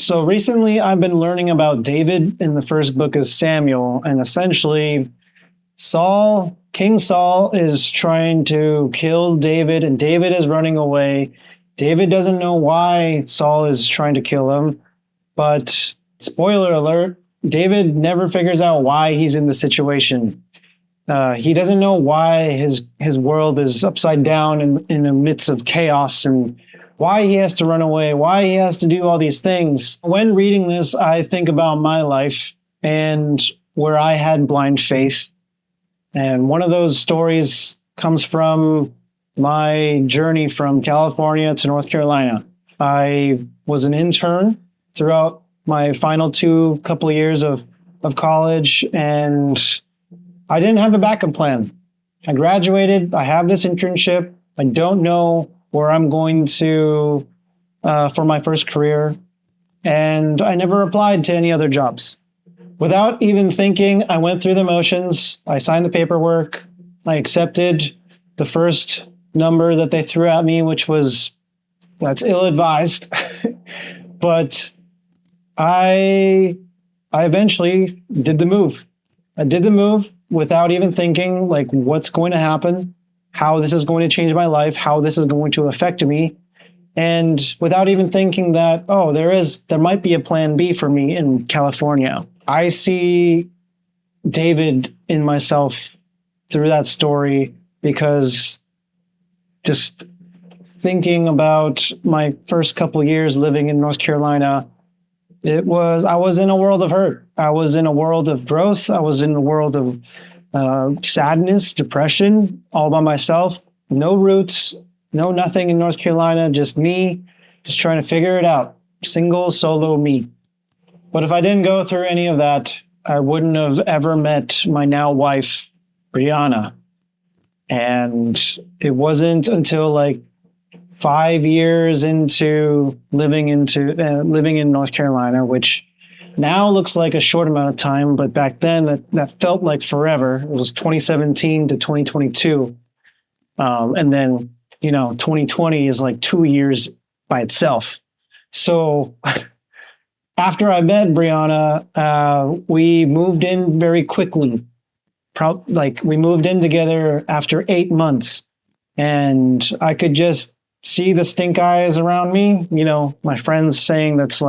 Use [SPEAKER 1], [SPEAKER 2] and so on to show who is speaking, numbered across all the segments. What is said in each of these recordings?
[SPEAKER 1] So recently I've been learning about David in the first book of Samuel, and essentially King Saul is trying to kill David, and David is running away. David doesn't know why Saul is trying to kill him, but spoiler alert, David never figures out why he's in the situation. He doesn't know why his world is upside down in the midst of chaos, and why he has to run away, why he has to do all these things. When reading this, I think about my life and where I had blind faith. And one of those stories comes from my journey from California to North Carolina. I was an intern throughout my final couple of years of college, and I didn't have a backup plan. I graduated, I have this internship, I don't know where I'm going to for my first career, and I never applied to any other jobs. Without even thinking, I went through the motions, I signed the paperwork, I accepted the first number that they threw at me, that's ill-advised. But I eventually did the move. I did the move without even thinking like what's going to happen, how this is going to change my life, how this is going to affect me. And without even thinking that, there might be a plan B for me in California. I see David in myself through that story, because just thinking about my first couple of years living in North Carolina, I was in a world of hurt. I was in a world of growth. I was in a world of sadness, depression, all by myself. No roots, no nothing in North Carolina, just me, just trying to figure it out. Single, solo me. But if I didn't go through any of that, I wouldn't have ever met my now wife, Brianna. And it wasn't until like 5 years into living in North Carolina, which now looks like a short amount of time, but back then that felt like forever. It was 2017 to 2022. And then, 2020 is like 2 years by itself. So after I met Brianna, we moved in very quickly. We moved in together after 8 months, and I could just see the stink eyes around me. My friends saying that's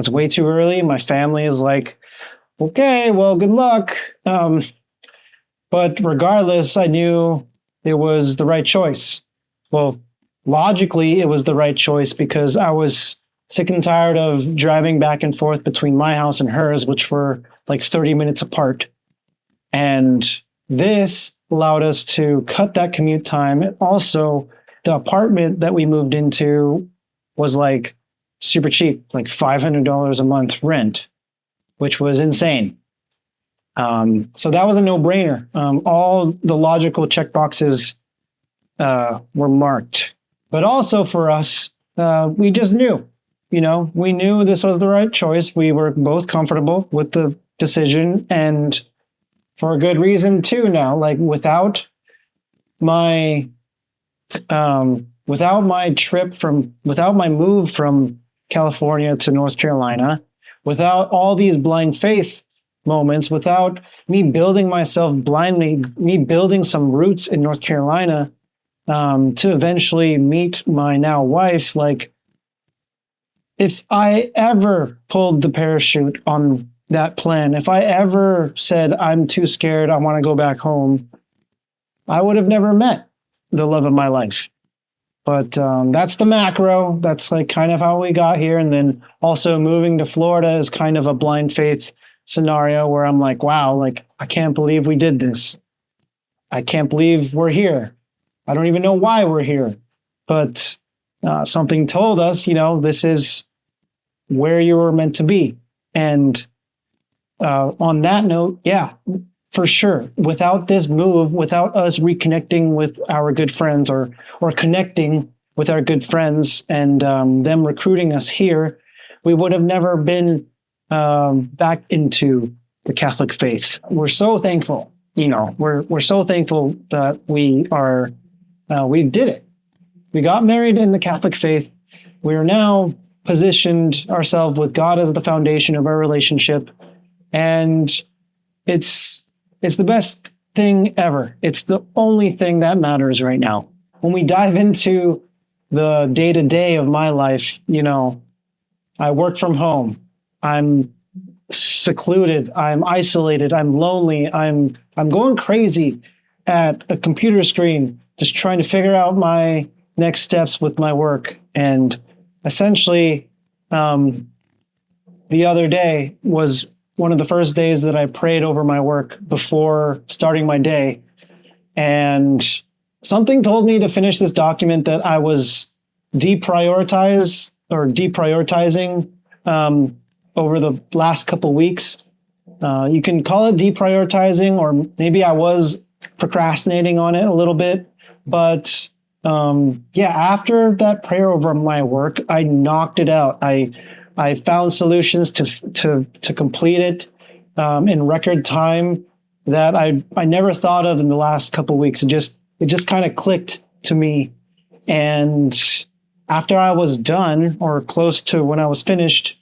[SPEAKER 1] way too early. My family is like, okay, well, good luck. But regardless, I knew it was the right choice. Well, logically, it was the right choice because I was sick and tired of driving back and forth between my house and hers, which were like 30 minutes apart. And this allowed us to cut that commute time. And also, the apartment that we moved into was like super cheap, like $500 a month rent, which was insane. So that was a no-brainer. All the logical check boxes were marked. But also for us, we just knew, we knew this was the right choice. We were both comfortable with the decision, and for a good reason too now. Like without my move from California to North Carolina, without all these blind faith moments, without me building myself blindly, me building some roots in North Carolina, to eventually meet my now wife, like if I ever pulled the parachute on that plan, if I ever said, I'm too scared, I want to go back home, I would have never met the love of my life. But that's the macro. That's like kind of how we got here. And then also moving to Florida is kind of a blind faith scenario where I'm like, wow, like I can't believe we did this. I can't believe we're here. I don't even know why we're here. But something told us, this is where you were meant to be. And on that note, yeah, for sure. Without this move, without us reconnecting with our good friends or connecting with our good friends and them recruiting us here, we would have never been back into the Catholic faith. We're so thankful, we're so thankful that we did it. We got married in the Catholic faith. We are now positioned ourselves with God as the foundation of our relationship. And it's the best thing ever. It's the only thing that matters right now. When we dive into the day-to-day of my life, I work from home. I'm secluded. I'm isolated. I'm lonely. I'm going crazy at a computer screen, just trying to figure out my next steps with my work. And essentially, the other day was one of the first days that I prayed over my work before starting my day. And something told me to finish this document that I was deprioritizing over the last couple weeks. You can call it deprioritizing, or maybe I was procrastinating on it a little bit. But after that prayer over my work, I knocked it out. I found solutions to complete it in record time that I never thought of in the last couple of weeks. It just kind of clicked to me. And after I was done, or close to when I was finished,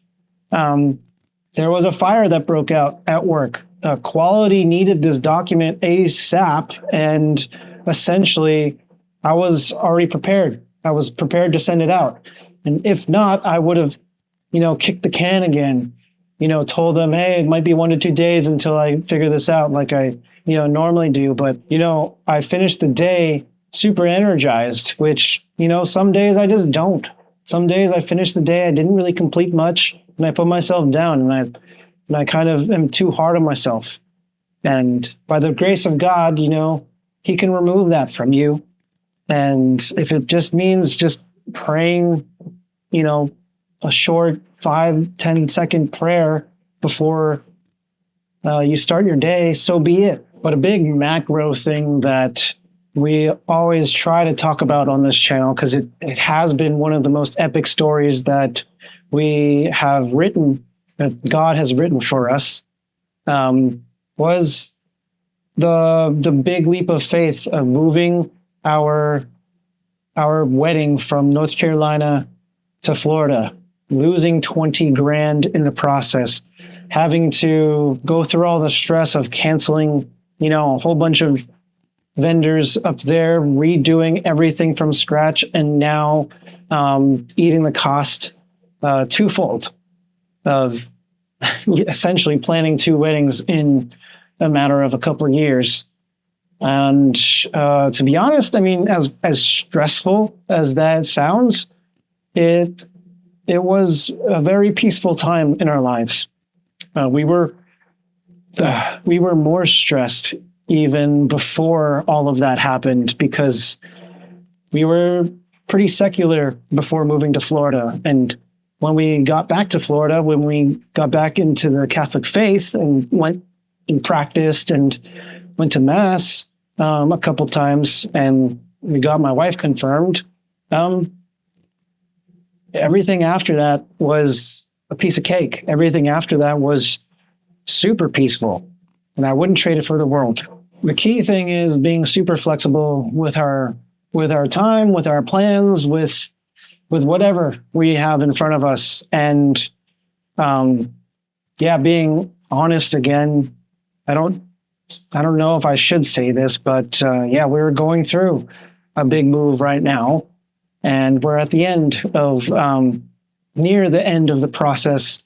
[SPEAKER 1] there was a fire that broke out at work. Quality needed this document ASAP, and essentially I was already prepared. I was prepared to send it out. And if not, I would have, kicked the can again, told them, hey, it might be 1 to 2 days until I figure this out like I, normally do. But, I finished the day super energized, which, some days I just don't. Some days I finish the day, I didn't really complete much, and I put myself down, and I kind of am too hard on myself. And by the grace of God, He can remove that from you. And if it just means just praying, a short 5-10 second prayer before you start your day, so be it. But a big macro thing that we always try to talk about on this channel, because it has been one of the most epic stories that we have written, that God has written for us, was the big leap of faith of moving our wedding from North Carolina to Florida, losing 20 grand in the process, having to go through all the stress of canceling, a whole bunch of vendors up there, redoing everything from scratch, and now eating the cost twofold of essentially planning 2 weddings in a matter of a couple of years. And to be honest, as stressful as that sounds, it was a very peaceful time in our lives. We were more stressed even before all of that happened, because we were pretty secular before moving to Florida. And when we got back to Florida, when we got back into the Catholic faith and went and practiced and went to Mass a couple times, and we got my wife confirmed, everything after that was a piece of cake. Everything after that was super peaceful, and I wouldn't trade it for the world. The key thing is being super flexible with our time, with our plans, with whatever we have in front of us. And being honest again. I don't know if I should say this, but we're going through a big move right now, and we're at the end of near the end of the process,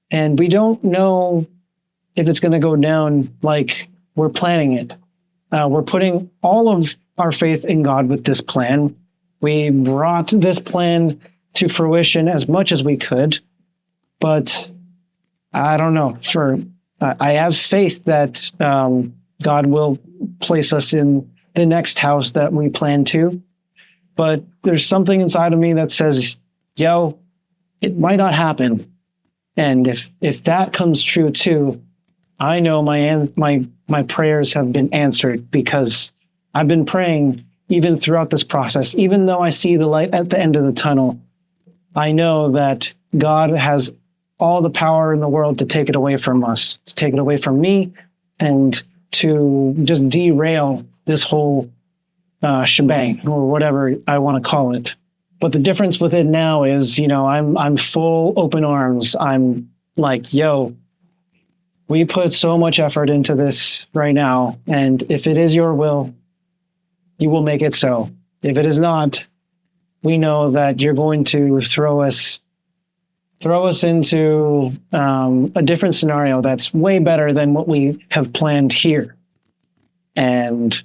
[SPEAKER 1] and we don't know if it's going to go down like we're planning it. We're putting all of our faith in God with this plan. We brought this plan to fruition as much as we could, but I don't know. I have faith that God will place us in the next house that we plan to, but there's something inside of me that says, it might not happen. And if that comes true too, I know my prayers have been answered, because I've been praying even throughout this process. Even though I see the light at the end of the tunnel, I know that God has all the power in the world to take it away from us, to take it away from me, and to just derail this whole shebang, or whatever I want to call it. But the difference with it now is, I'm full open arms. I'm like, yo, we put so much effort into this right now. And if it is your will, you will make it so. If it is not, we know that you're going to throw us into a different scenario that's way better than what we have planned here. And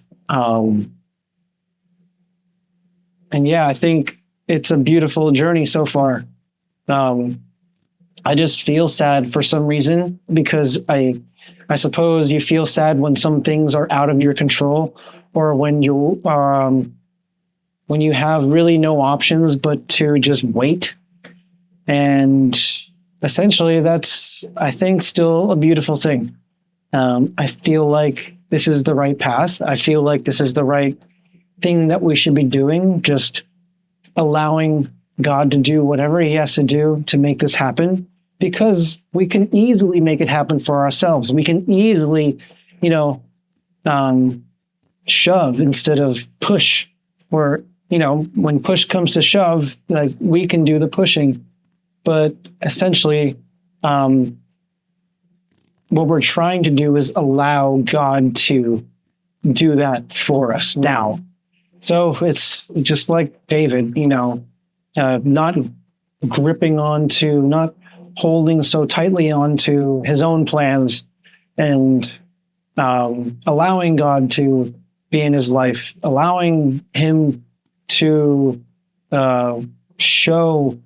[SPEAKER 1] yeah, I think it's a beautiful journey so far. I just feel sad for some reason because I suppose you feel sad when some things are out of your control, or when you have really no options but to just wait. And essentially, that's, I think, still a beautiful thing. I feel like this is the right path. I feel like this is the right thing that we should be doing, just allowing God to do whatever he has to do to make this happen, because we can easily make it happen for ourselves. We can easily, shove instead of push, or, when push comes to shove, like, we can do the pushing. But essentially, what we're trying to do is allow God to do that for us now. So it's just like David, not gripping onto, not holding so tightly onto his own plans, and allowing God to be in his life, allowing him to show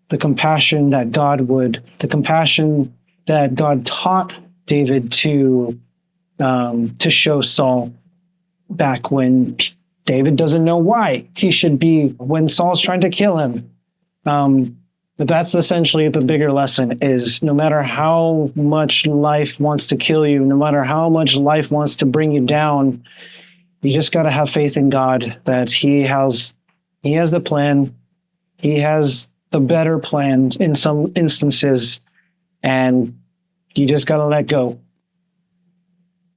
[SPEAKER 1] the compassion that the compassion that God taught David to show Saul back when David doesn't know why he should be, when Saul's trying to kill him. But that's essentially the bigger lesson, is no matter how much life wants to kill you, no matter how much life wants to bring you down, you just got to have faith in God that he has the plan. He has the better plan in some instances, and you just got to let go.